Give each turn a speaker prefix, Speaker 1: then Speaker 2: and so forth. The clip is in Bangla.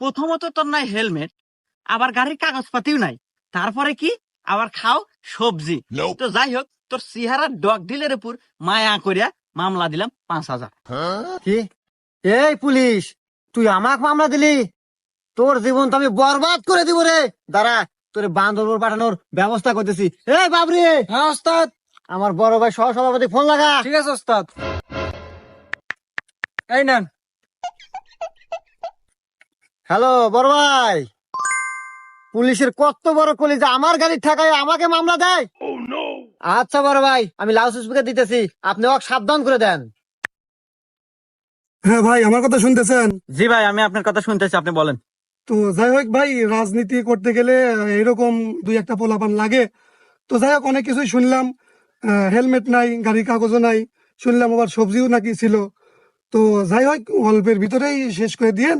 Speaker 1: প্রথমত তোর নাই হেলমেট, আবার গাড়ির কাগজপাতিও নাই, তারপরে কি আবার খাও সবজি। তো যাই হোক, তোর চেহারা ডগ ডিলের উপর মায়া করিয়া মামলা দিলাম 5,000।
Speaker 2: কি? এই পুলিশ, তুই আমাক মামলা দিলি? তোর জীবন তো আমি বরবাদ করে দিব রে। দাঁড়া, তোর বান্দরবন পাঠানোর ব্যবস্থা করতেছি। এই বাবরি,
Speaker 3: হ্যাঁ ওস্তাদ।
Speaker 2: আমার বড় ভাই সহ সভাপতি ফোন লাগা।
Speaker 3: ঠিক আছে ওস্তাদ, এই নেন।
Speaker 2: হ্যালো বড় ভাই, পুলিশের কত বড় কলিজা, আমার গাড়ির ঠেকায় আমাকে মামলা দেয়। আচ্ছা বড় ভাই, আমি লাউড স্পিকার দিতেছি, আপনি ওকে সাবধান করে দেন।
Speaker 4: হ্যাঁ ভাই, আমার কথা শুনতেছেন?
Speaker 1: জি ভাই, আমি আপনার কথা শুনতেছি, আপনি বলেন।
Speaker 4: তো যাই হোক ভাই, রাজনীতি করতে গেলে এরকম দুই একটা পোলাপান লাগে। তো যাই হোক, অনেক কিছুই শুনলাম। হেলমেট নাই, গাড়ির কাগজও নাই, শুনলাম আবার সবজিও নাকি ছিল। তো যাই হোক, অল্পের ভিতরেই শেষ করে দিয়েন।